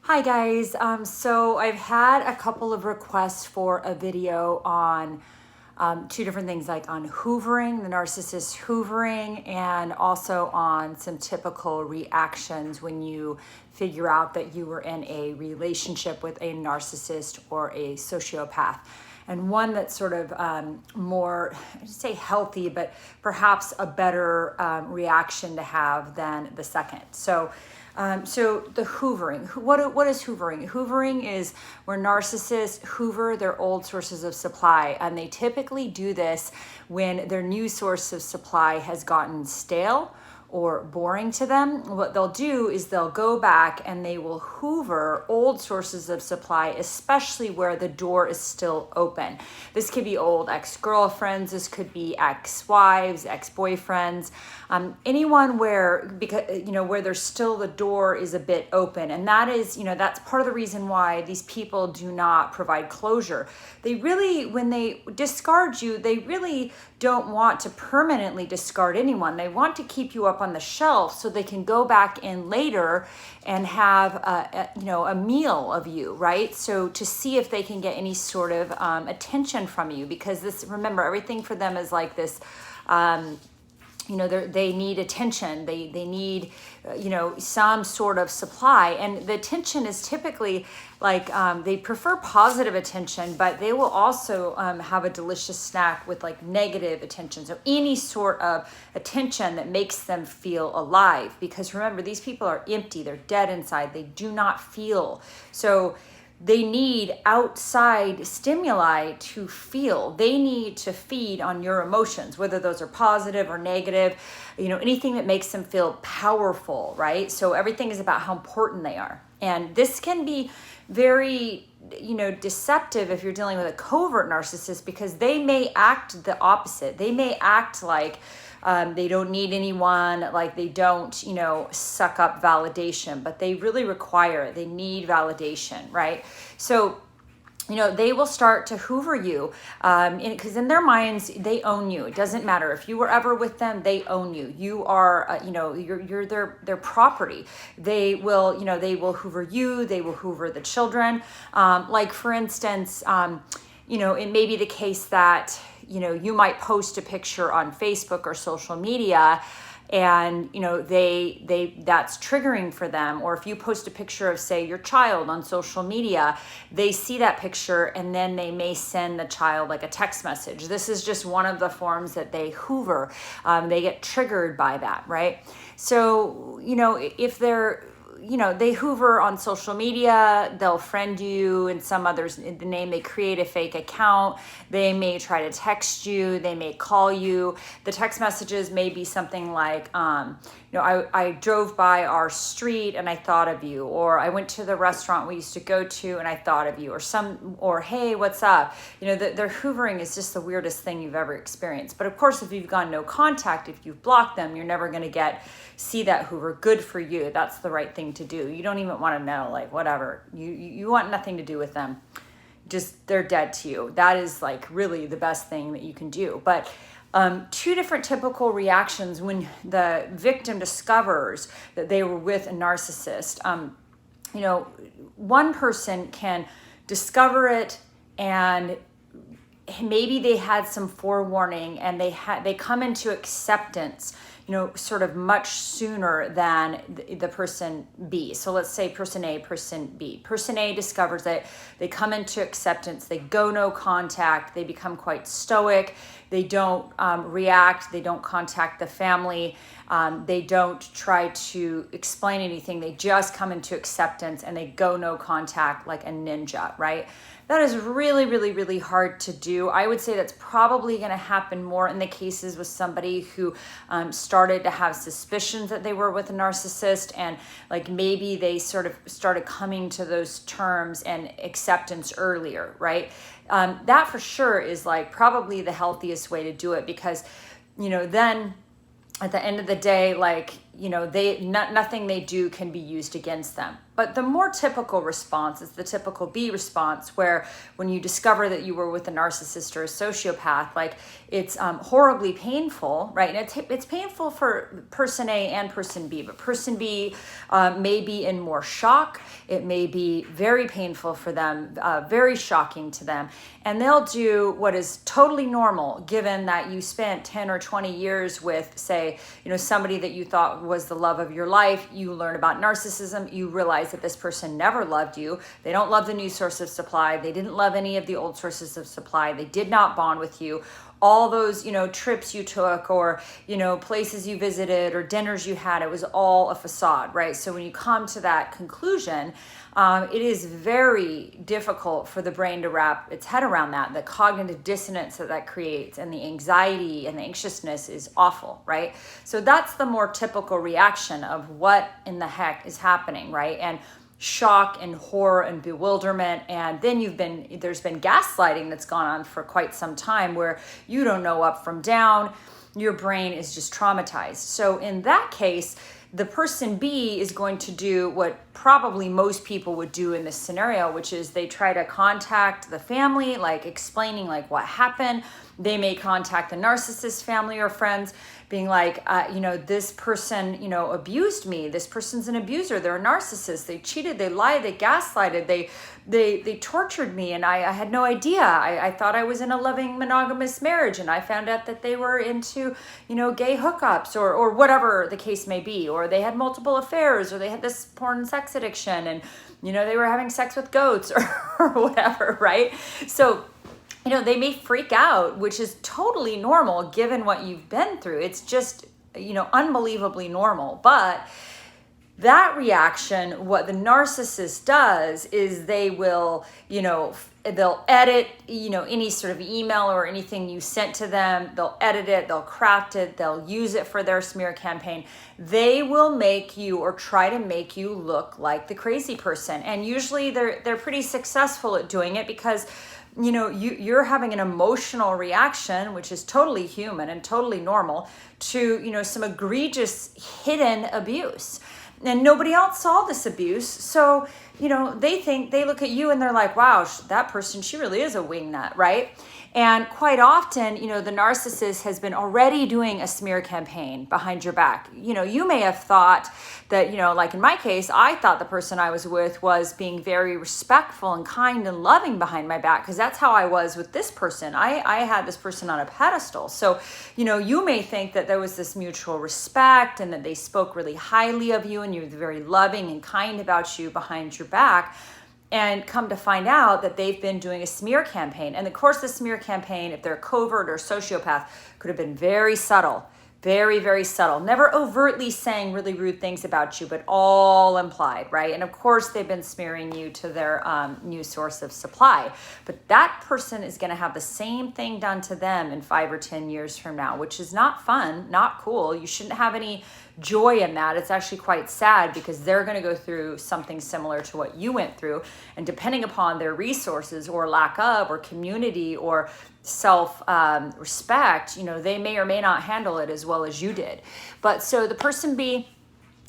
Hi guys, so I've had a couple of requests for a video on two different things, like on hoovering, the narcissist hoovering, and also on some typical reactions when you figure out that you were in a relationship with a narcissist or a sociopath. And one that's sort of more, I'd say healthy, but perhaps a better reaction to have than the second. So the hoovering, what is hoovering? Hoovering is where narcissists hoover their old sources of supply, and they typically do this when their new source of supply has gotten stale or boring to them. What they'll do is they'll go back and they will hoover old sources of supply, especially where the door is still open. This could be old ex-girlfriends, this could be ex-wives, ex-boyfriends, anyone where, because where there's still, the door is a bit open. And that is, that's part of the reason why these people do not provide closure. They really, when they discard you, they really don't want to permanently discard anyone. They want to keep you up on the shelf so they can go back in later and have a meal of you, right? So to see if they can get any sort of attention from you, because this, remember, everything for them is like this. They need attention. They need, some sort of supply. And the attention is typically like, they prefer positive attention, but they will also have a delicious snack with like negative attention. So any sort of attention that makes them feel alive, because remember, these people are empty. They're dead inside. They do not feel. So they need outside stimuli to feel. They need to feed on your emotions, whether those are positive or negative, anything that makes them feel powerful, right? So everything is about how important they are. And this can be very, deceptive if you're dealing with a covert narcissist, because they may act the opposite. They may act like they don't need anyone, like they don't, suck up validation, but they really require it. They need validation, right? So, they will start to hoover you because in their minds, they own you. It doesn't matter if you were ever with them, they own you. You are, you're their property. They will, they will hoover you. They will hoover the children. Like for instance, it may be the case that, you might post a picture on Facebook or social media, and that's triggering for them. Or if you post a picture of, say, your child on social media, they see that picture and then they may send the child like a text message. This is just one of the forms that they hoover. They get triggered by that, right? So, if they're they hoover on social media, they'll friend you in some others, the name, they create a fake account. They may try to text you. They may call you. The text messages may be something like, I drove by our street and I thought of you, or I went to the restaurant we used to go to and I thought of you, or hey, what's up? Their hoovering is just the weirdest thing you've ever experienced. But of course, if you've gone no contact, if you've blocked them, you're never going to see that hoover. Good for you. That's the right thing to do. You don't even want to know, like, whatever. You want nothing to do with them. Just, they're dead to you. That is like really the best thing that you can do. But two different typical reactions when the victim discovers that they were with a narcissist. One person can discover it and maybe they had some forewarning and they come into acceptance, sort of much sooner than the person B. So let's say person A, person B. Person A discovers it, they come into acceptance, they go no contact, they become quite stoic, they don't react, they don't contact the family, they don't try to explain anything, they just come into acceptance and they go no contact like a ninja, right? That is really, really, really hard to do. I would say that's probably going to happen more in the cases with somebody who started to have suspicions that they were with a narcissist, and like maybe they sort of started coming to those terms and acceptance earlier, right? That for sure is like probably the healthiest way to do it, because, then at the end of the day, like, nothing they do can be used against them. But the more typical response is the typical B response, where when you discover that you were with a narcissist or a sociopath, like it's horribly painful, right? And it's painful for person A and person B, but person B may be in more shock. It may be very painful for them, very shocking to them. And they'll do what is totally normal, given that you spent 10 or 20 years with, say, somebody that you thought was the love of your life. You learn about narcissism. You realize that this person never loved you. They don't love the new source of supply. They didn't love any of the old sources of supply. They did not bond with you. All those, trips you took, or, places you visited or dinners you had, it was all a facade, right? So when you come to that conclusion, it is very difficult for the brain to wrap its head around that. The cognitive dissonance that creates, and the anxiety and the anxiousness is awful, right? So that's the more typical reaction of what in the heck is happening, right? And shock and horror and bewilderment. And then there's been gaslighting that's gone on for quite some time, where you don't know up from down. Your brain is just traumatized. So in that case, the person B is going to do what probably most people would do in this scenario, which is they try to contact the family, like explaining like what happened. They may contact the narcissist family or friends, being like, this person, abused me. This person's an abuser. They're a narcissist. They cheated. They lied. They gaslighted. They tortured me, and I had no idea. I thought I was in a loving monogamous marriage, and I found out that they were into, gay hookups or whatever the case may be, or they had multiple affairs, or they had this porn sex addiction, and they were having sex with goats or whatever, right? So they may freak out, which is totally normal given what you've been through. It's just, unbelievably normal. But that reaction, what the narcissist does is they will, they'll edit, any sort of email or anything you sent to them. They'll edit it, they'll craft it, they'll use it for their smear campaign. They will make you, or try to make you, look like the crazy person. And usually they're pretty successful at doing it, because you're having an emotional reaction, which is totally human and totally normal, to, some egregious hidden abuse. And nobody else saw this abuse. So, they look at you and they're like, wow, that person, she really is a wingnut, right? And quite often, the narcissist has been already doing a smear campaign behind your back. You may have thought that, like in my case, I thought the person I was with was being very respectful and kind and loving behind my back, because that's how I was with this person. I had this person on a pedestal. So, you may think that there was this mutual respect and that they spoke really highly of you and you were very loving and kind about you behind your back. And come to find out that they've been doing a smear campaign. And of course, the smear campaign, if they're covert or sociopath, could have been very subtle, very, very subtle. Never overtly saying really rude things about you, but all implied, right? And of course, they've been smearing you to their new source of supply. But that person is going to have the same thing done to them in 5 or 10 years from now, which is not fun, not cool. You shouldn't have any joy in that. It's actually quite sad, because they're going to go through something similar to what you went through. And depending upon their resources or lack of, or community or self-respect, they may or may not handle it as well as you did. But so the person B,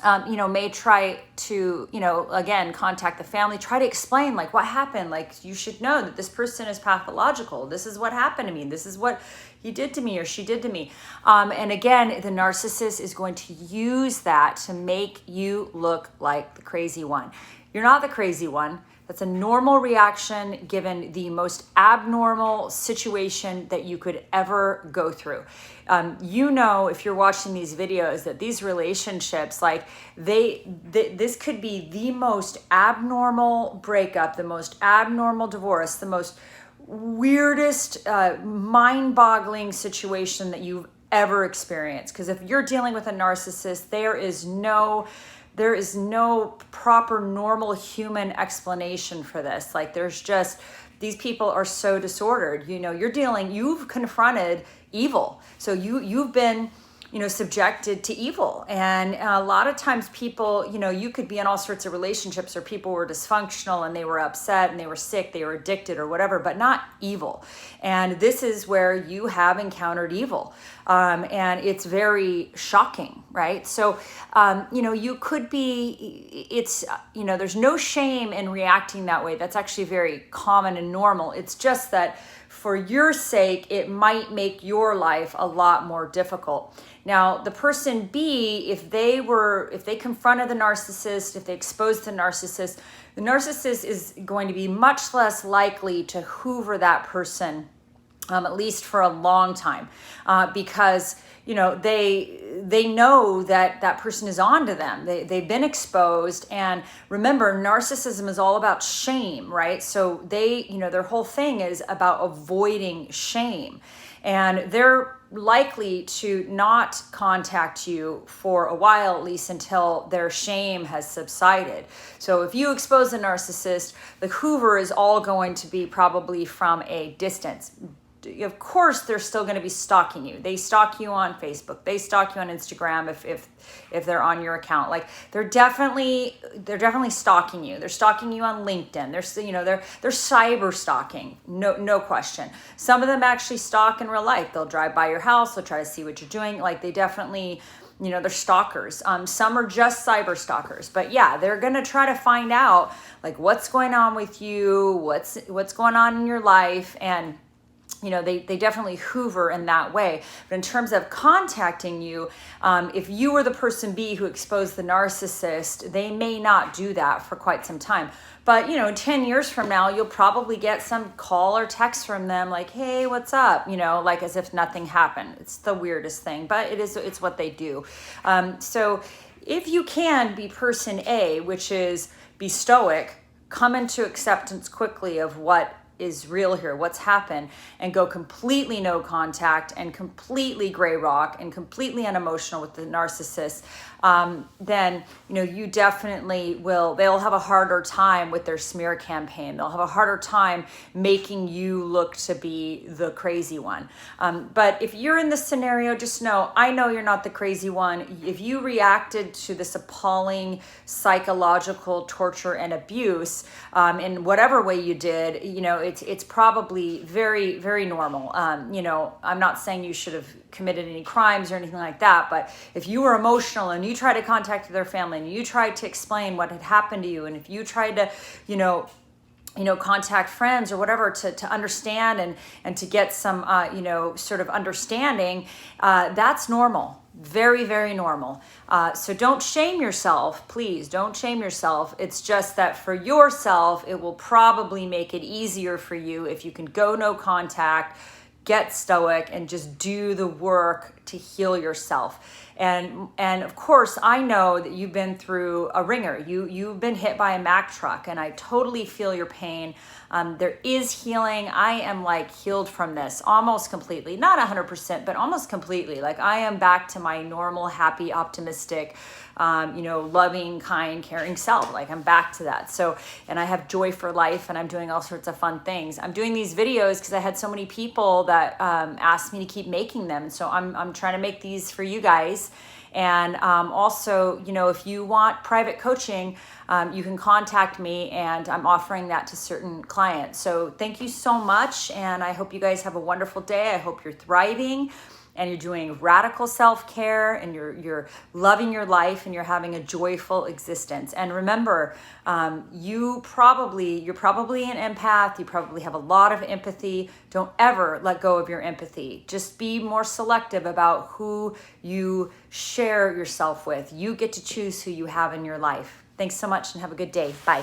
may try to, again, contact the family, try to explain like what happened. Like, you should know that this person is pathological. This is what happened to me. This is what he did to me or she did to me. And again, the narcissist is going to use that to make you look like the crazy one. You're not the crazy one. That's a normal reaction given the most abnormal situation that you could ever go through. If you're watching these videos, that these relationships, like this could be the most abnormal breakup, the most abnormal divorce, the most weirdest, mind-boggling situation that you've ever experienced. Because if you're dealing with a narcissist, there is no proper normal human explanation for this. Like, there's just, these people are so disordered. You've confronted evil. So you've been subjected to evil. And a lot of times people, you could be in all sorts of relationships where people were dysfunctional and they were upset and they were sick, they were addicted or whatever, but not evil. And this is where you have encountered evil. And it's very shocking, right? So, you could be, there's no shame in reacting that way. That's actually very common and normal. It's just that for your sake, it might make your life a lot more difficult. Now, the person B, if they confronted the narcissist, if they exposed the narcissist is going to be much less likely to hoover that person, at least for a long time, because they know that person is on to them. They've been exposed. And remember, narcissism is all about shame, right? So their whole thing is about avoiding shame. And they're likely to not contact you for a while, at least until their shame has subsided. So if you expose a narcissist, the hoover is all going to be probably from a distance. Of course, they're still going to be stalking you. They stalk you on Facebook. They stalk you on Instagram if they're on your account. Like they're definitely stalking you. They're stalking you on LinkedIn. They're cyber stalking. No question. Some of them actually stalk in real life. They'll drive by your house. They'll try to see what you're doing. Like they definitely, they're stalkers. Some are just cyber stalkers, but yeah, they're going to try to find out like what's going on with you, what's going on in your life. And they definitely hoover in that way. But in terms of contacting you, if you were the person B who exposed the narcissist, they may not do that for quite some time. But, 10 years from now, you'll probably get some call or text from them like, hey, what's up? Like as if nothing happened. It's the weirdest thing, but it's what they do. So if you can be person A, which is be stoic, come into acceptance quickly of what is real here, what's happened, and go completely no contact and completely gray rock and completely unemotional with the narcissist, then you definitely will. They'll have a harder time with their smear campaign. They'll have a harder time making you look to be the crazy one. But if you're in this scenario, just know, I know you're not the crazy one. If you reacted to this appalling psychological torture and abuse in whatever way you did, it's probably very, very normal. I'm not saying you should have committed any crimes or anything like that, but if you were emotional and you tried to contact their family and you tried to explain what had happened to you, and if you tried to, contact friends or whatever to understand and to get some, sort of understanding, that's normal. Very, very normal. So don't shame yourself. Please don't shame yourself. It's just that for yourself, it will probably make it easier for you if you can go no contact, get stoic, and just do the work to heal yourself. And of course, I know that you've been through a ringer. You've been hit by a Mack truck, and I totally feel your pain. There is healing. I am healed from this almost completely, not 100%, but almost completely. I am back to my normal, happy, optimistic, loving, kind, caring self. I'm back to that. So, and I have joy for life, and I'm doing all sorts of fun things. I'm doing these videos because I had so many people that asked me to keep making them. And so I'm trying to make these for you guys. And also, if you want private coaching, you can contact me, and I'm offering that to certain clients. So thank you so much. And I hope you guys have a wonderful day. I hope you're thriving and you're doing radical self-care, and you're loving your life, and you're having a joyful existence. And remember, you're probably an empath. You probably have a lot of empathy. Don't ever let go of your empathy. Just be more selective about who you share yourself with. You get to choose who you have in your life. Thanks so much, and have a good day. Bye.